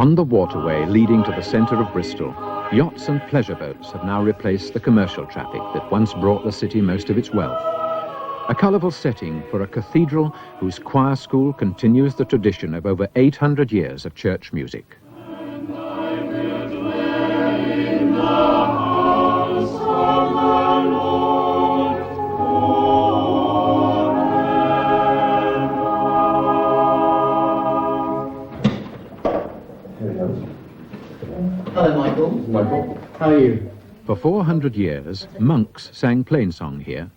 On the waterway leading to the centre of Bristol, yachts and pleasure boats have now replaced the commercial traffic that once brought the city most of its wealth. A colourful setting for a cathedral whose choir school continues the tradition of over 800 years of church music. Hello, Michael. Michael. How are you? For 400 years, monks sang plainsong here.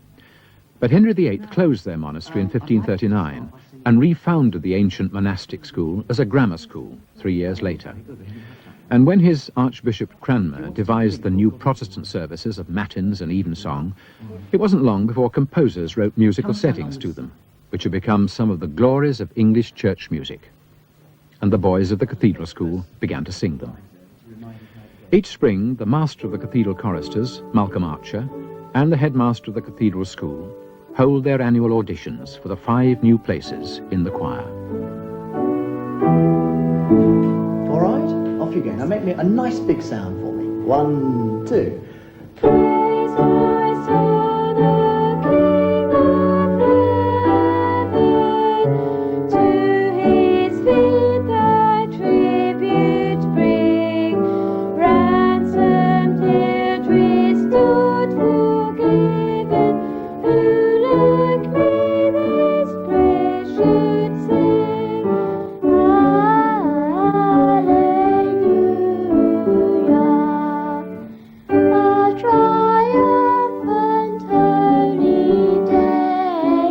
But Henry VIII closed their monastery in 1539 and refounded the ancient monastic school as a grammar school 3 years later. And when his Archbishop Cranmer devised the new Protestant services of matins and evensong, it wasn't long before composers wrote musical settings to them, which have become some of the glories of English church music. And the boys of the cathedral school began to sing them. Each spring, the master of the cathedral choristers, Malcolm Archer, and the headmaster of the cathedral school hold their annual auditions for the 5 new places in the choir. All right, off you go. Now make me a nice big sound for me. 1, 2. Praise my soul, the King of heaven. To his feet thy tribute bring. Ransomed, healed, restored, forgiven. Who like me this praise should sing? Hallelujah. A triumphant holy day.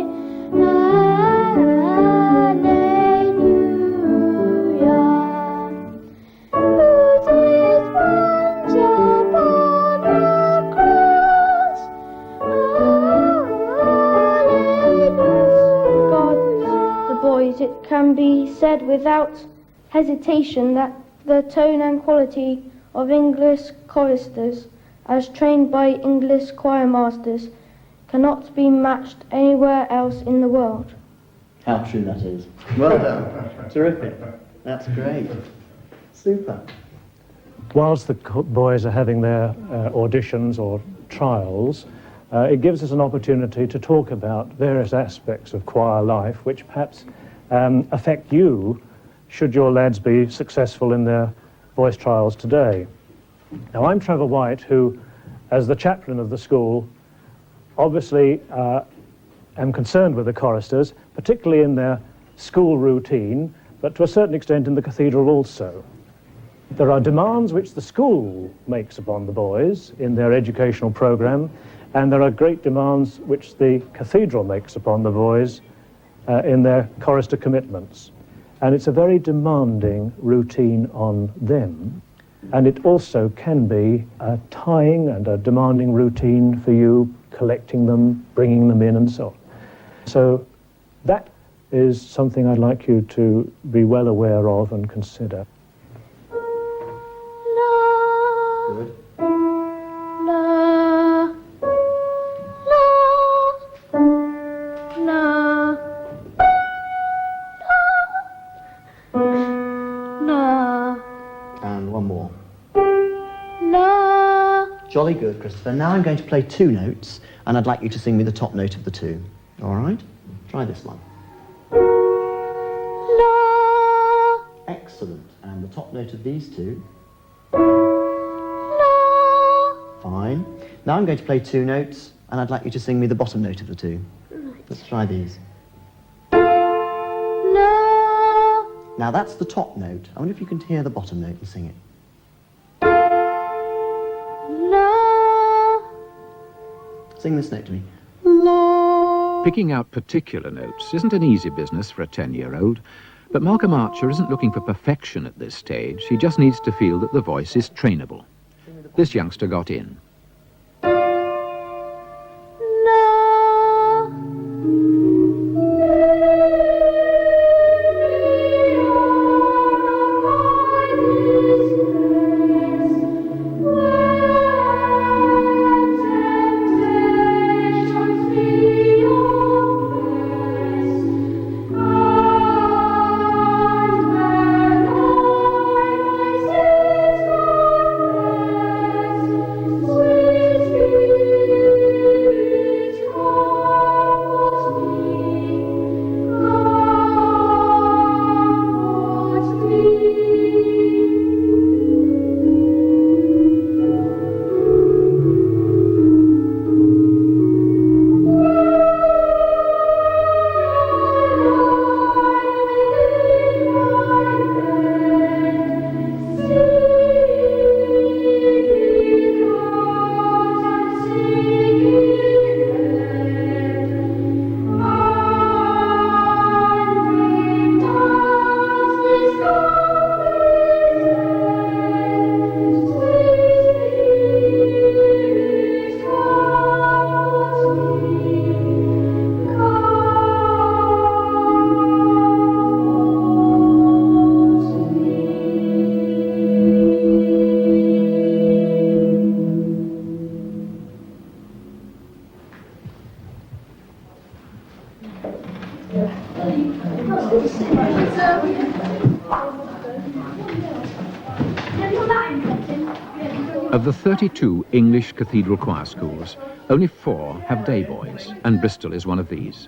Hallelujah. Who did plunge upon the cross? God, the boys, it can be said without hesitation that the tone and quality of English choristers, as trained by English choir masters, cannot be matched anywhere else in the world. How true that is. Well done. Terrific. That's great. Super. Whilst the boys are having their auditions or trials, it gives us an opportunity to talk about various aspects of choir life which perhaps affect you should your lads be successful in their voice trials today. Now, I'm Trevor White, who, as the chaplain of the school, obviously am concerned with the choristers, particularly in their school routine, but to a certain extent in the cathedral also. There are demands which the school makes upon the boys in their educational programme, and there are great demands which the cathedral makes upon the boys in their chorister commitments. And it's a very demanding routine on them. And it also can be a tying and a demanding routine for you, collecting them, bringing them in and so on. So that is something I'd like you to be well aware of and consider. Good. La, la, la, la, And one more. la. Jolly good, Christopher. Now I'm going to play 2 notes, and I'd like you to sing me the top note of the 2. All right? Try this one. La, Excellent. And the top note of these 2. la. Fine. Now I'm going to play 2 notes, and I'd like you to sing me the bottom note of the 2. Let's try these. La, Now that's the top note. I wonder if you can hear the bottom note and sing it. la. Sing this note to me. La. Picking out particular notes isn't an easy business for a 10-year-old, but Malcolm Archer isn't looking for perfection at this stage. He just needs to feel that the voice is trainable. This youngster got in. Of the 32 English cathedral choir schools, only 4 have day boys, and Bristol is one of these.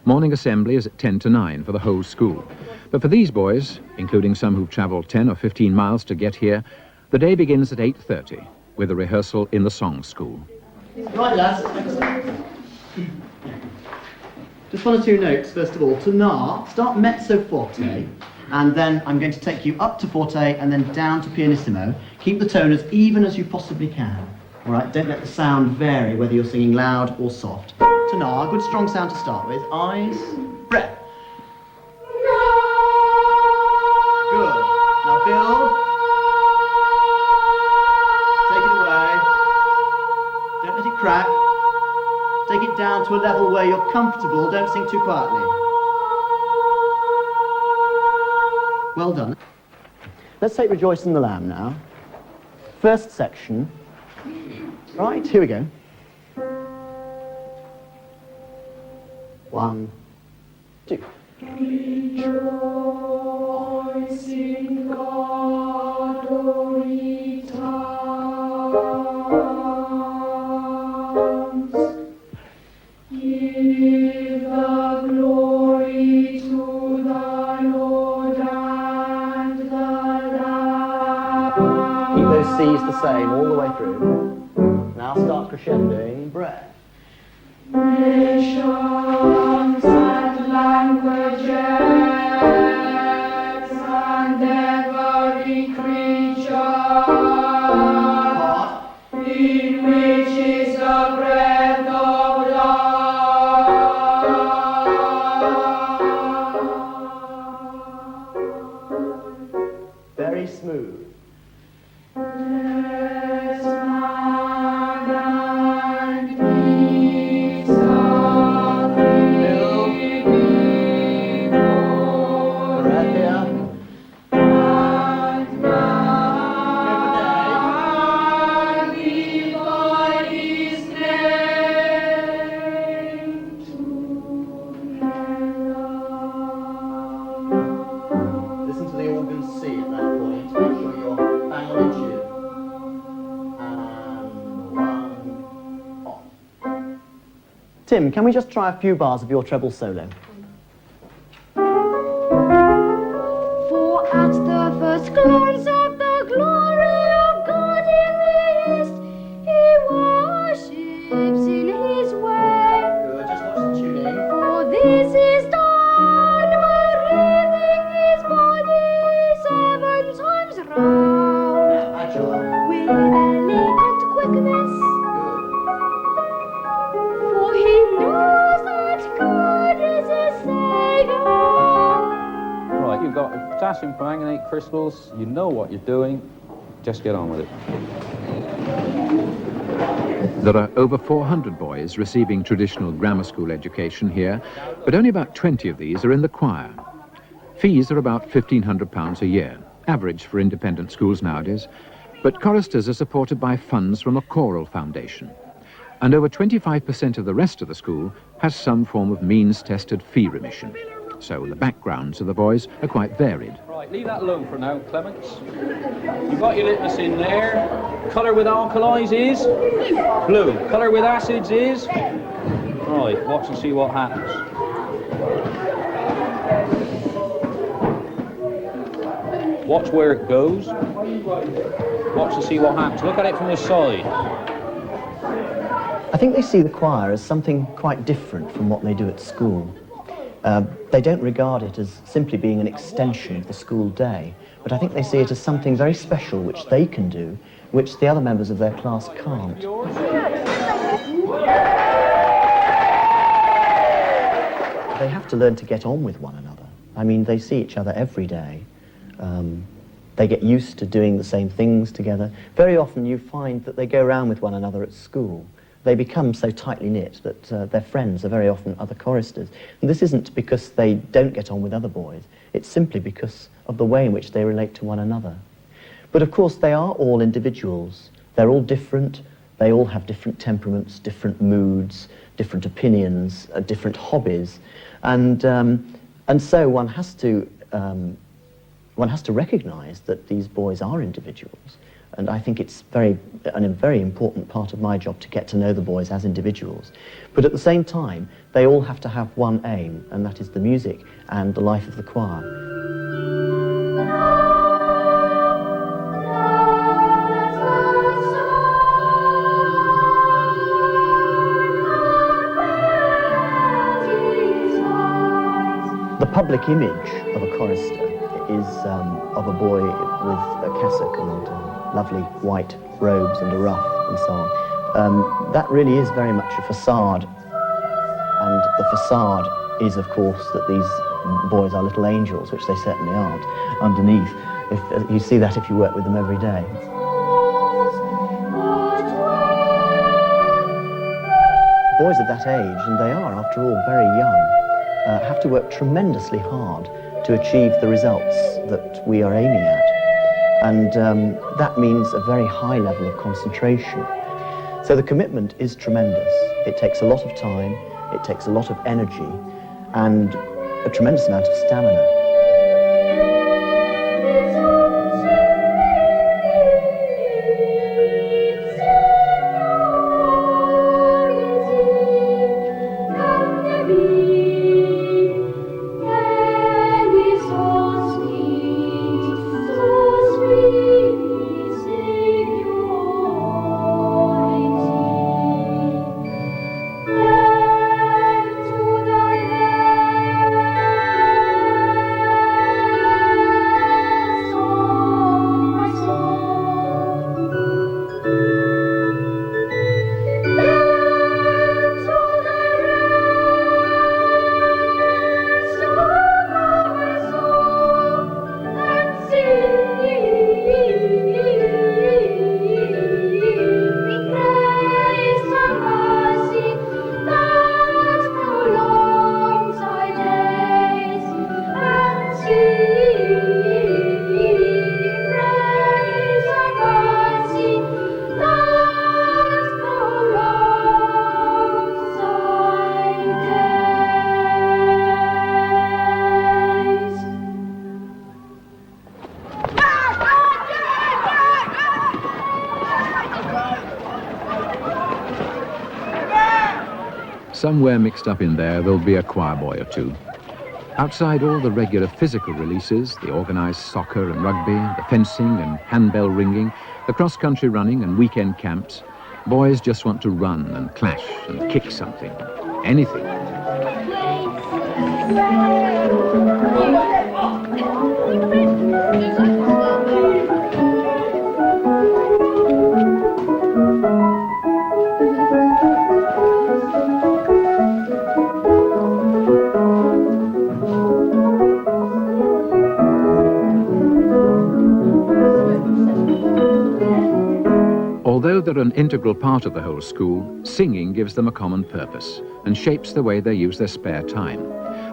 Morning assembly is at 10 to 9 for the whole school. But for these boys, including some who've travelled 10 or 15 miles to get here, the day begins at 8:30 with a rehearsal in the song school. Right, lads. Just 1 or 2 notes, first of all. To na, start mezzo forte, and then I'm going to take you up to forte and then down to pianissimo. Keep the tone as even as you possibly can. All right, don't let the sound vary whether you're singing loud or soft. To na, good strong sound to start with. Eyes, breath. Good. Now build. Take it away. Don't let it crack. Take it down to a level where you're comfortable. Don't sing too quietly. Well done. Let's take Rejoice in the Lamb now. First section. Right, here we go. 1, 2. Rejoice in God, O ye towns. Give the glory to the Lord and the Lamb. Keep those C's the same all the way through. Now start crescendoing breath. Nations and languages and every creature in which is the breath of life. Very smooth. Bless man and peace of thee before Breath here. and man before his name together. Listen to the organ C at that point. Make sure you're bang on in tune. And 1 off. Tim, can we just try a few bars of your treble solo? For at the first glance of the glory of God in the east, he worships in his way. Good, just watch the tuning. For this is done by wreathing his body 7 times round Agile. with elegant quickness. Good. For he knows that God is his Saviour. Right, you've got potassium permanganate crystals, you know what you're doing, just get on with it. There are over 400 boys receiving traditional grammar school education here, but only about 20 of these are in the choir. Fees are about £1,500 a year, average for independent schools nowadays, but choristers are supported by funds from a choral foundation. And over 25% of the rest of the school has some form of means-tested fee remission. So the backgrounds of the boys are quite varied. Right, leave that alone for now, Clements. You've got your litmus in there. Colour with alkalis is blue. Colour with acids is... Right, watch and see what happens. Watch where it goes. Watch and see what happens. Look at it from the side. I think they see the choir as something quite different from what they do at school. They don't regard it as simply being an extension of the school day, but I think they see it as something very special which they can do, which the other members of their class can't. They have to learn to get on with one another. I mean, they see each other every day. They get used to doing the same things together. Very often you find that they go around with one another at school. They become so tightly knit that their friends are very often other choristers. And this isn't because they don't get on with other boys. It's simply because of the way in which they relate to one another. But of course they are all individuals. They're all different. They all have different temperaments, different moods, different opinions, different hobbies, and so one has to recognise that these boys are individuals. And I think it's a very important part of my job to get to know the boys as individuals. But at the same time, they all have to have one aim, and that is the music and the life of the choir. The public image of a chorister is of a boy with a cassock and lovely white robes and a ruff and so on. That really is very much a facade, and the facade is, of course, that these boys are little angels, which they certainly aren't, underneath. You see that if you work with them every day. Boys of that age, and they are, after all, very young, have to work tremendously hard to achieve the results that we are aiming at. And that means a very high level of concentration. So the commitment is tremendous. It takes a lot of time, it takes a lot of energy, and a tremendous amount of stamina. Somewhere mixed up in there'll be a choir boy or two. Outside all the regular physical releases, the organised soccer and rugby, the fencing and handbell ringing, the cross-country running and weekend camps, boys just want to run and clash and kick something. Anything. Although they're an integral part of the whole school, singing gives them a common purpose and shapes the way they use their spare time.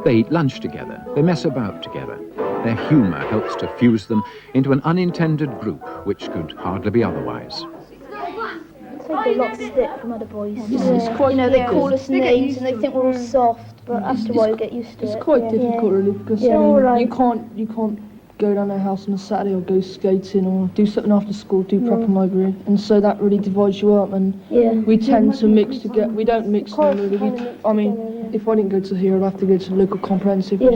They eat lunch together, they mess about together. Their humour helps to fuse them into an unintended group which could hardly be otherwise. Take a lot of stick from other boys. It's quite, they call us names and they think we're all soft, but after a while you get used to it. It's quite difficult really, because you can't go down their house on a Saturday or go skating or do something after school, do prep and library, and so that really divides you up, and we tend to mix together. We don't mix them really. If I didn't go to here, I'd have to go to local comprehensive, which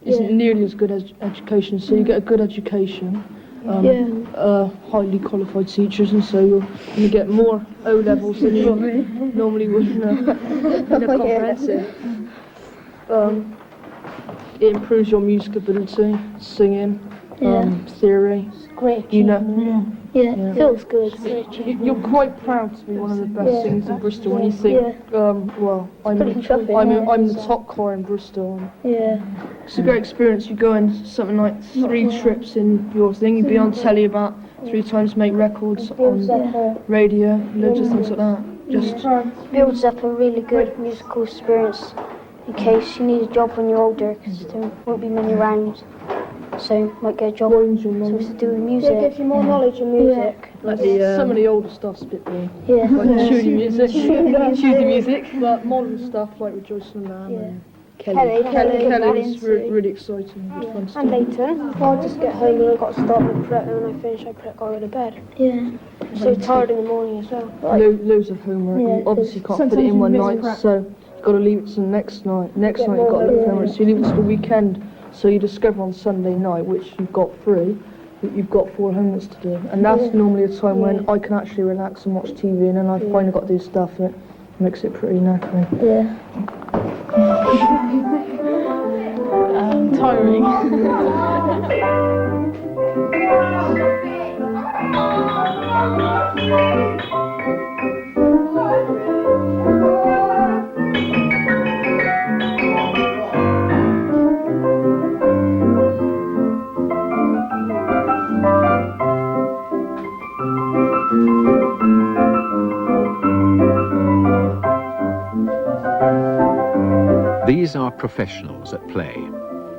isn't nearly as good as education, so you get a good education, highly qualified teachers, and so you're going to get more O-levels than you normally would in a comprehensive. It improves your music ability, singing, theory. It's great. It feels good. You're quite proud to be one of the best singers in Bristol when you think, I'm the top choir in Bristol. It's a great experience. You go in something like 3 trips in your thing, you'd be on telly about 3 times, make records on radio, loads of things like that. Just builds up a really good musical experience in case you need a job when you're older, because there won't be many around. so might get a job. Broden's your mum. Something to do with music. It gives you more knowledge in music. Like some of the older stuff's a bit boring. Yeah. Like shooty music. Shooty music. But modern stuff like Rejoice and Lamb and Kelly's Kelly's really exciting, good fun stuff. And Leighton. Well, I just get home and I've got to start and prep, and when I finish I prep, go to bed. Yeah. So tired in the morning as well. Loads of homework. You obviously can't fit it in one night, so you've got to leave it to the next night. Next night you've got to look at homework, so you leave it to the weekend. So you discover on Sunday night, which you've got free, that you've got 4 homeworks to do. And that's normally a time when I can actually relax and watch TV, and then I've finally got to do stuff that makes it pretty knackering. Yeah. Tiring. These are professionals at play.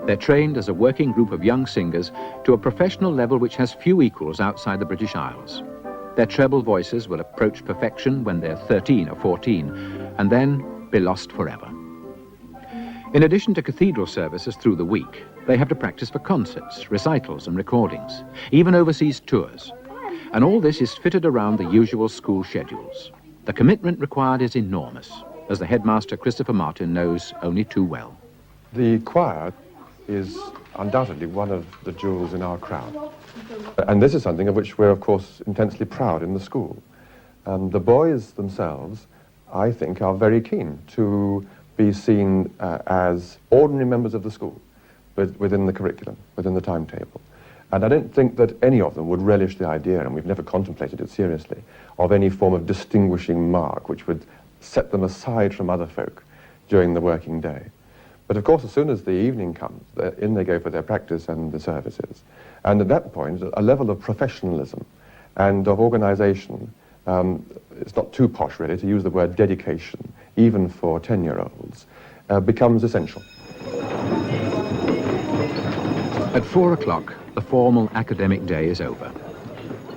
They're trained as a working group of young singers to a professional level which has few equals outside the British Isles. Their treble voices will approach perfection when they're 13 or 14, and then be lost forever. In addition to cathedral services through the week, they have to practice for concerts, recitals and recordings, even overseas tours. And all this is fitted around the usual school schedules. The commitment required is enormous, as the headmaster Christopher Martin knows only too well. The choir is undoubtedly one of the jewels in our crown. And this is something of which we're, of course, intensely proud in the school. The boys themselves, I think, are very keen to be seen as ordinary members of the school, within the curriculum, within the timetable. And I don't think that any of them would relish the idea, and we've never contemplated it seriously, of any form of distinguishing mark which would set them aside from other folk during the working day. But of course, as soon as the evening comes, in they go for their practice and the services. And at that point, a level of professionalism and of organisation, it's not too posh really to use the word dedication, even for 10-year-olds, becomes essential. At 4 o'clock, the formal academic day is over.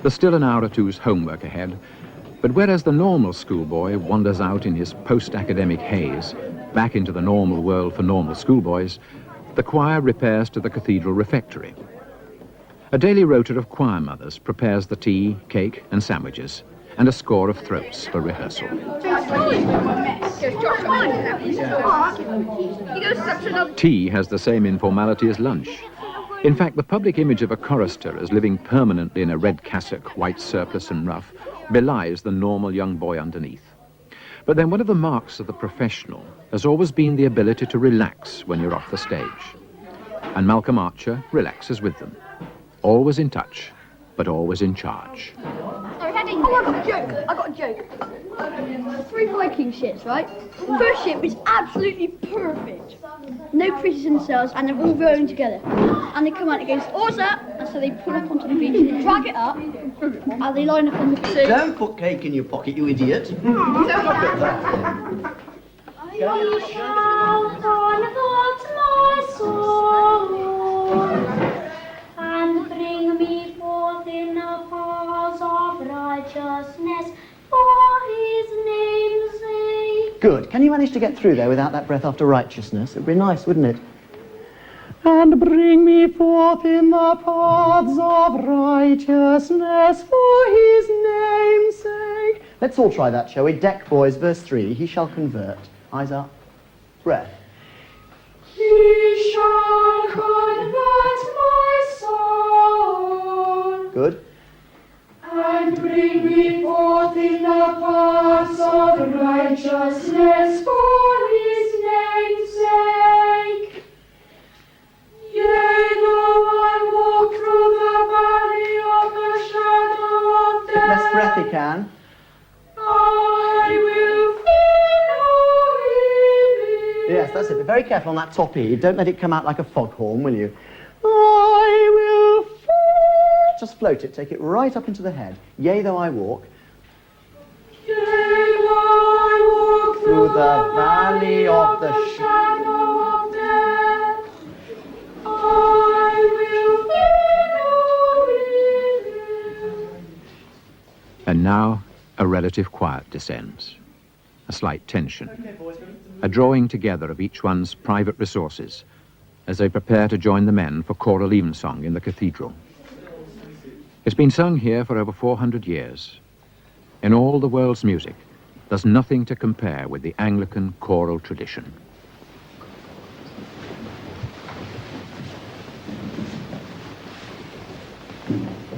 There's still an hour or two's homework ahead, but whereas the normal schoolboy wanders out in his post-academic haze, back into the normal world for normal schoolboys, the choir repairs to the cathedral refectory. A daily rota of choir mothers prepares the tea, cake and sandwiches, and a score of throats for rehearsal. Tea has the same informality as lunch. In fact, the public image of a chorister as living permanently in a red cassock, white surplice and ruff belies the normal young boy underneath. But then one of the marks of the professional has always been the ability to relax when you're off the stage. And Malcolm Archer relaxes with them. Always in touch, but always in charge. I got a joke. 3 Viking ships, right? The first ship was absolutely perfect. No creases in the sails, and they're all rowing together. And they come out and it goes, "Oars up!" And so they pull up onto the beach, drag it up, and they line up on the beach. Don't put cake in your pocket, you idiot. We shall convert my soul and bring me forth in the paths of righteousness for his name's sake. Good. Can you manage to get through there without that breath after righteousness? It'd be nice, wouldn't it? And bring me forth in the paths of righteousness for his name's sake. Let's all try that, shall we? Deck, boys, verse 3. He shall convert. Eyes up. Breath. He shall convert my soul. Good. And bring me forth in the paths of righteousness for his name's sake. Yea, though I walk through the valley of the shadow of death, Less breath he can. I will fear no evil. Yes, that's it. Be very careful on that top E. Don't let it come out like a foghorn, will you? I will fear. Just float it. Take it right up into the head. Yea, though I walk. Yea, though I walk Through the valley of the shadow of death, I will And now a relative quiet descends. A slight tension. A drawing together of each one's private resources as they prepare to join the men for choral evensong in the cathedral. It's been sung here for over 400 years. In all the world's music, there's nothing to compare with the Anglican choral tradition. Thank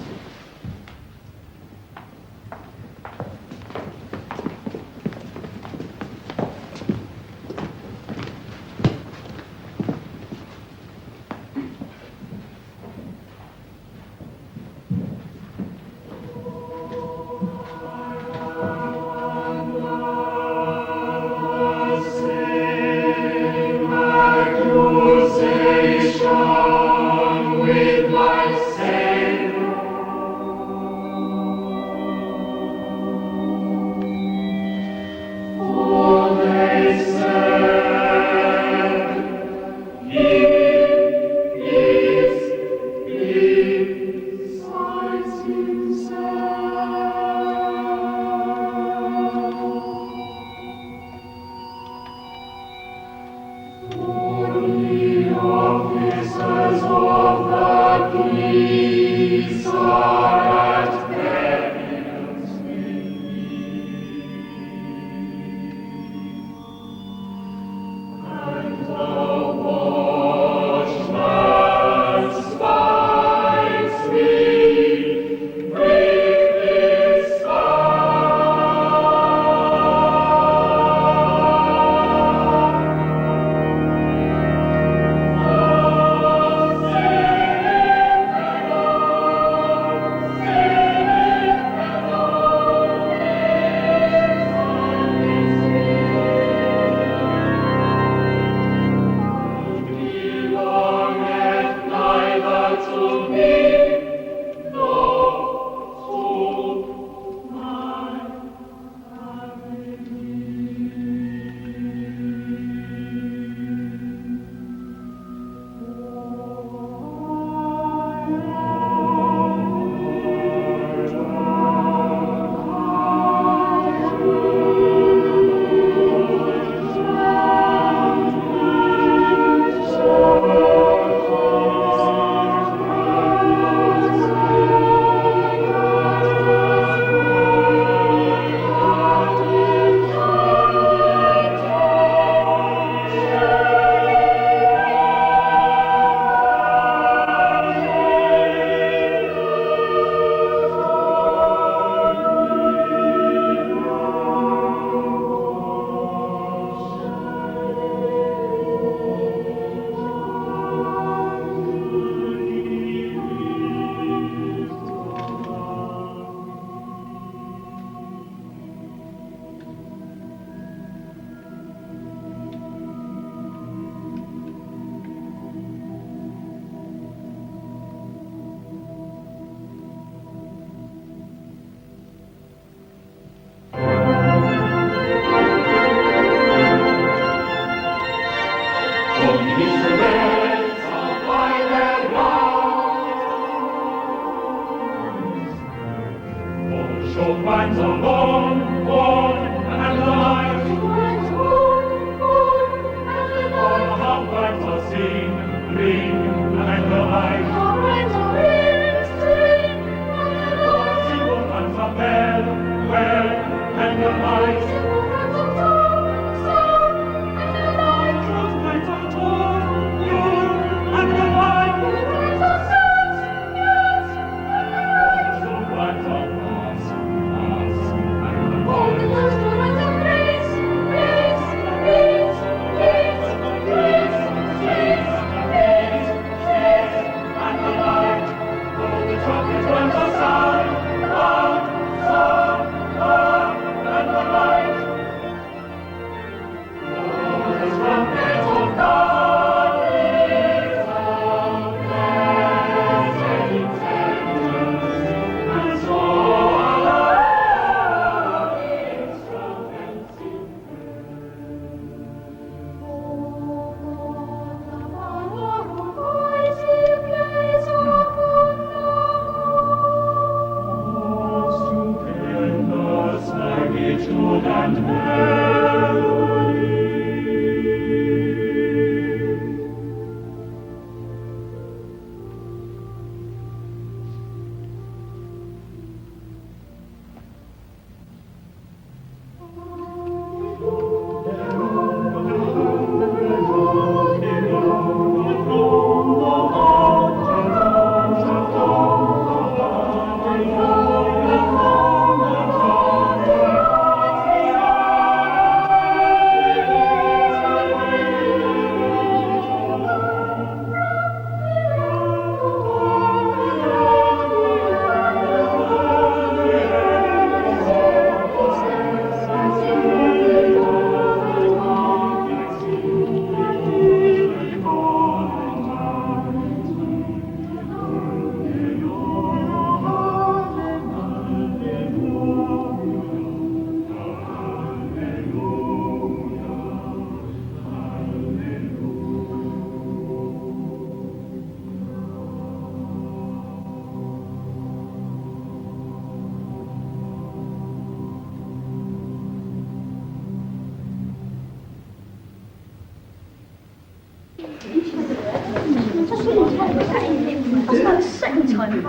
That's about the second time.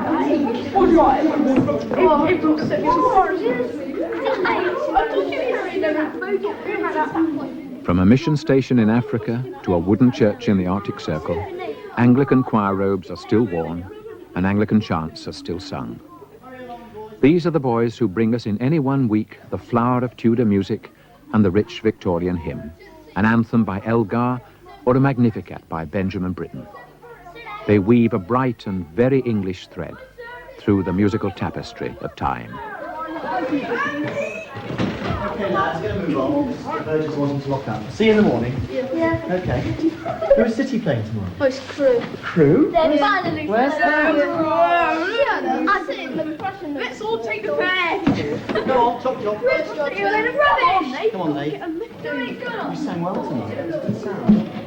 What right? Everyone's so From a mission station in Africa to a wooden church in the Arctic Circle, Anglican choir robes are still worn and Anglican chants are still sung. These are the boys who bring us in any one week the flower of Tudor music and the rich Victorian hymn, an anthem by Elgar or a Magnificat by Benjamin Britten. They weave a bright and very English thread through the musical tapestry of time. Okay, lads, going to move on. The Burgess wanting to lock up. See you in the morning. Yeah. Okay. Who's City playing tomorrow? Oh, it's Crew. Crew? Finally. Where's that? I think let's all take the pair. Go on, chop chop. You're in a rubbish. Come on, Nate. You sang well tonight. Good sound.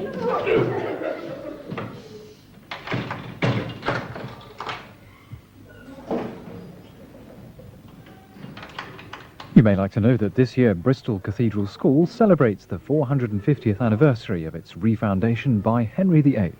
You may like to know that this year Bristol Cathedral School celebrates the 450th anniversary of its refoundation by Henry VIII.